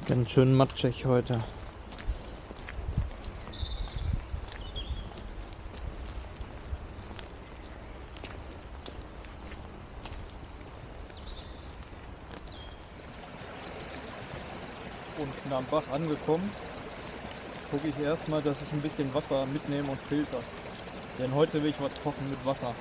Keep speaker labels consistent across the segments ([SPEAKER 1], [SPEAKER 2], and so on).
[SPEAKER 1] Ganz schön matschig heute. Unten am Bach angekommen, gucke ich erstmal, dass ich ein bisschen Wasser mitnehme und filter. Denn heute will ich was kochen mit Wasser.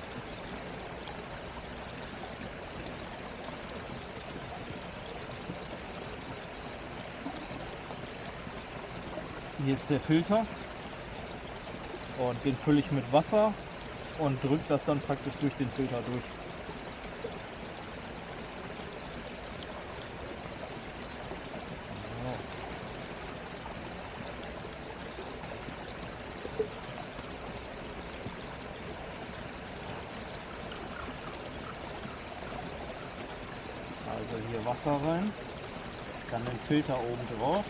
[SPEAKER 1] Hier ist der Filter und den fülle ich mit Wasser und drücke das dann praktisch durch den Filter durch. Also hier Wasser rein, dann den Filter oben drauf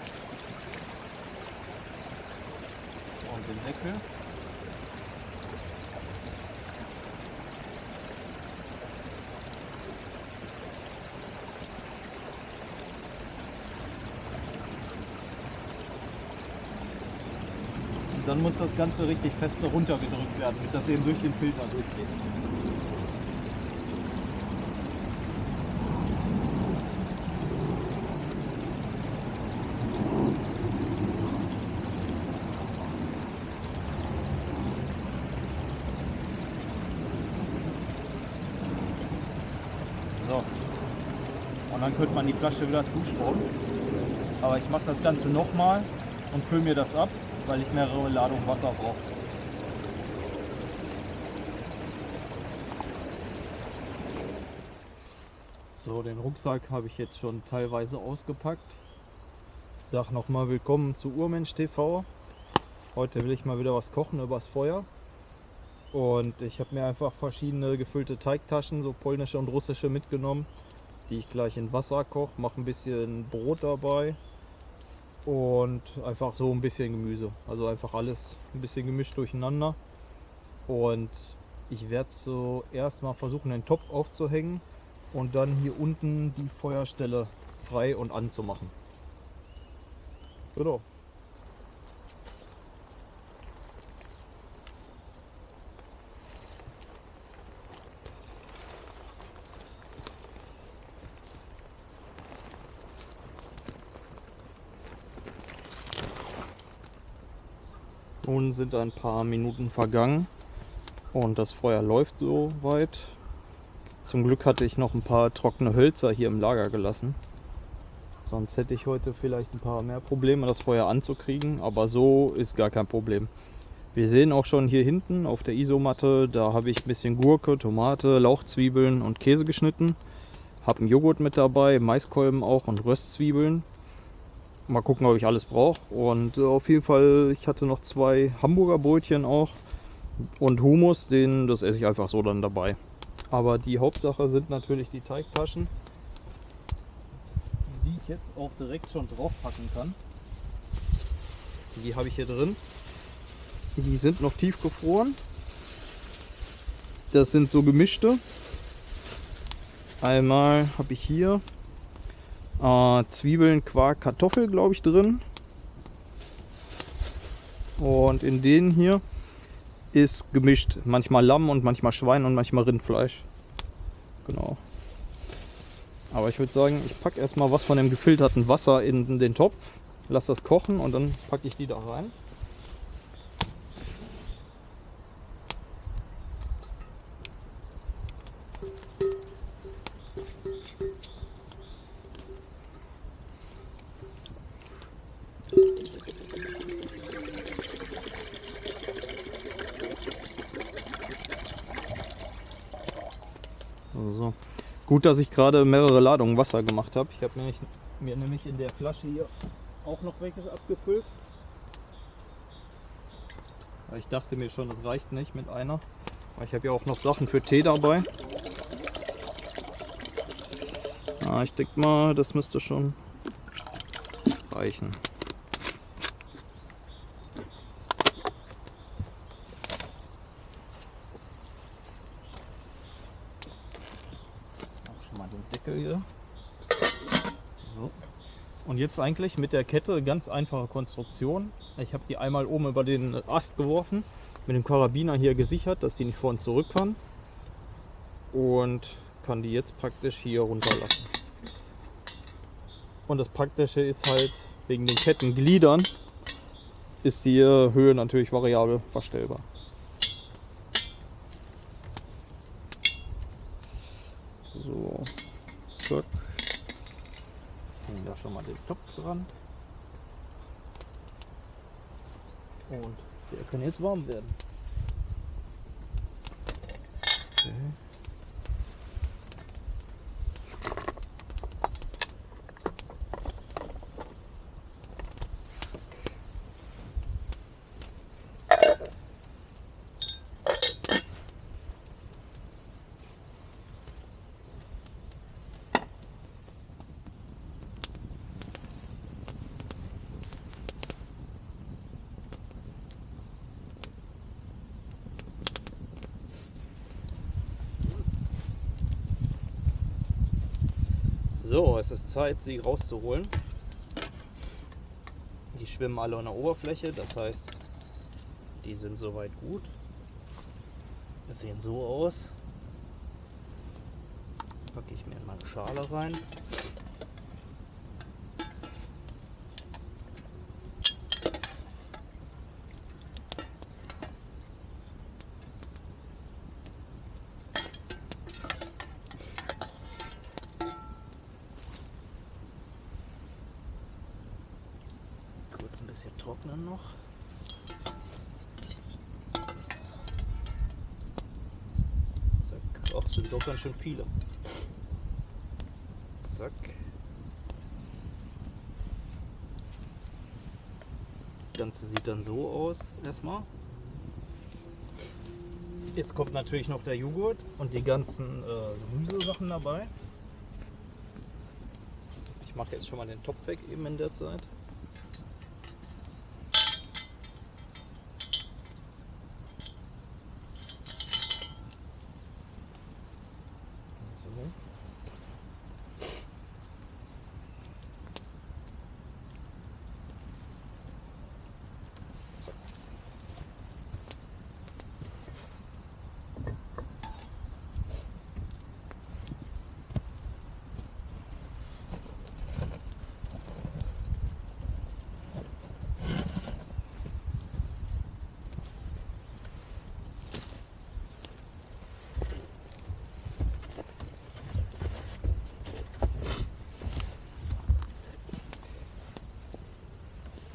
[SPEAKER 1] und den Deckel. Und dann muss das Ganze richtig feste runtergedrückt werden, damit das eben durch den Filter durchgeht. So. Und dann könnte man die Flasche wieder zuschrauben. Aber ich mache das Ganze nochmal und fülle mir das ab, weil ich mehrere Ladungen Wasser brauche. So, den Rucksack habe ich jetzt schon teilweise ausgepackt. Ich sage nochmal willkommen zu Urmensch TV. Heute will ich mal wieder was kochen übers Feuer. Und ich habe mir einfach verschiedene gefüllte Teigtaschen, so polnische und russische, mitgenommen, die ich gleich in Wasser koche. Mache ein bisschen Brot dabei und einfach so ein bisschen Gemüse. Also einfach alles ein bisschen gemischt durcheinander. Und ich werde so erstmal versuchen, den Topf aufzuhängen und dann hier unten die Feuerstelle frei und anzumachen. Genau. Nun sind ein paar Minuten vergangen und das Feuer läuft so weit. Zum Glück hatte ich noch ein paar trockene Hölzer hier im Lager gelassen. Sonst hätte ich heute vielleicht ein paar mehr Probleme, das Feuer anzukriegen, aber so ist gar kein Problem. Wir sehen auch schon hier hinten auf der Isomatte, da habe ich ein bisschen Gurke, Tomate, Lauchzwiebeln und Käse geschnitten. Habe einen Joghurt mit dabei, Maiskolben auch und Röstzwiebeln. Mal gucken, ob ich alles brauche. Und auf jeden Fall, ich hatte noch 2 Hamburger Brötchen auch und Hummus, das esse ich einfach so dann dabei. Aber die Hauptsache sind natürlich die Teigtaschen, die ich jetzt auch direkt schon drauf packen kann. Die habe ich hier drin. Die sind noch tiefgefroren. Das sind so gemischte. Einmal habe ich hier Zwiebeln, Quark, Kartoffel, glaube ich, drin. Und in denen hier ist gemischt. Manchmal Lamm und manchmal Schwein und manchmal Rindfleisch. Genau. Aber ich würde sagen, ich packe erstmal was von dem gefilterten Wasser in den Topf. Lass das kochen und dann packe ich die da rein. So. Gut, dass ich gerade mehrere Ladungen Wasser gemacht habe. Ich habe mir nämlich in der Flasche hier auch noch welches abgefüllt. Ich dachte mir schon, das reicht nicht mit einer. Aber ich habe ja auch noch Sachen für Tee dabei. Ich denke mal, das müsste schon reichen. Auch schon mal den Deckel hier. So. Und jetzt eigentlich mit der Kette ganz einfache Konstruktion. Ich habe die einmal oben über den Ast geworfen, mit dem Karabiner hier gesichert, dass die nicht vor und zurück kann. Und kann die jetzt praktisch hier runterlassen. Und das Praktische ist halt, wegen den Kettengliedern ist die Höhe natürlich variabel verstellbar. So, zack. Hängen da schon mal den Topf dran. Und der kann jetzt warm werden. Okay. So, es ist Zeit, sie rauszuholen. Die schwimmen alle an der Oberfläche, das heißt, die sind soweit gut. Sehen so aus. Packe ich mir in meine Schale rein. Kurz ein bisschen trocknen noch. Zack. Auch sind doch ganz schön viele. Zack. Das Ganze sieht dann so aus erstmal. Jetzt kommt natürlich noch der Joghurt und die ganzen Gemüsesachen dabei. Ich mache jetzt schon mal den Topf weg eben in der Zeit.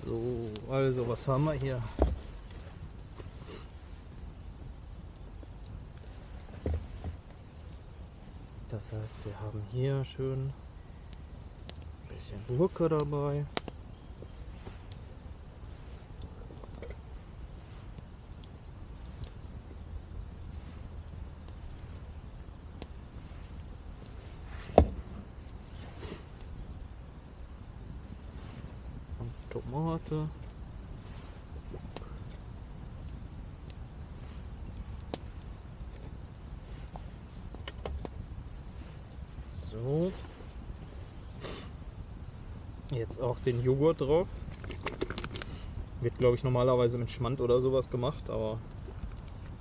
[SPEAKER 1] So, also was haben wir hier? Das heißt, wir haben hier schön ein bisschen Gurke dabei. Und Tomate. So. Jetzt auch den Joghurt drauf. Wird, glaube ich, normalerweise mit Schmand oder sowas gemacht, aber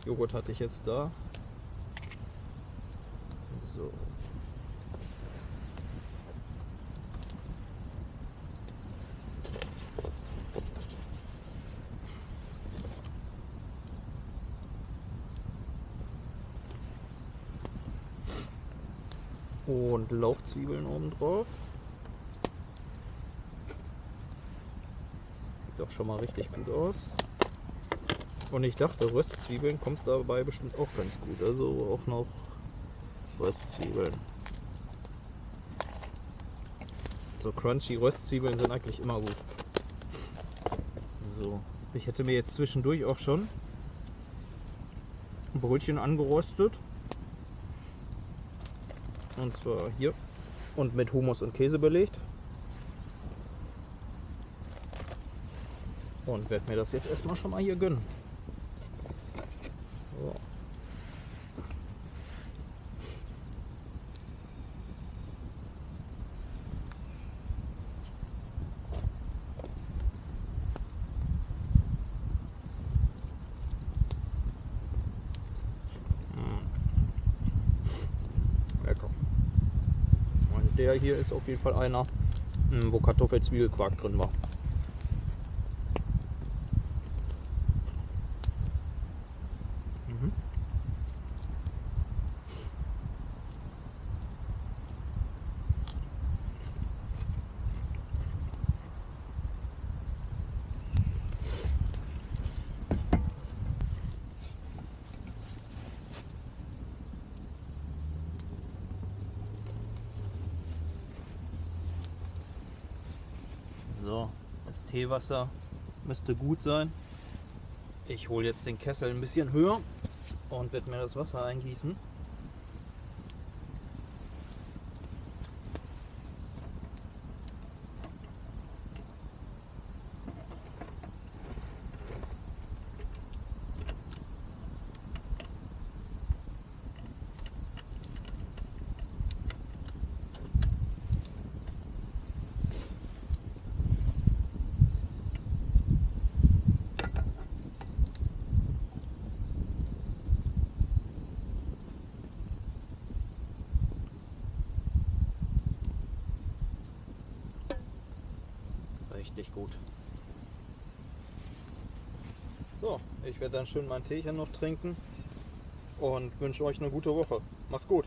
[SPEAKER 1] Joghurt hatte ich jetzt da. So. Und Lauchzwiebeln oben drauf. Sieht auch schon mal richtig gut aus. Und ich dachte, Röstzwiebeln kommt dabei bestimmt auch ganz gut. Also auch noch Röstzwiebeln. So crunchy Röstzwiebeln sind eigentlich immer gut. So, ich hätte mir jetzt zwischendurch auch schon ein Brötchen angeröstet. Und zwar hier. Und mit Hummus und Käse belegt. Und werde mir das jetzt erstmal schon mal hier gönnen. So. der hier ist auf jeden Fall einer, wo Kartoffelzwiebelquark drin war. Mhm. So, das Teewasser müsste gut sein. Ich hole jetzt den Kessel ein bisschen höher und werde mir das Wasser eingießen. Richtig gut. So, ich werde dann schön mein Teechen noch trinken und wünsche euch eine gute Woche. Macht's gut.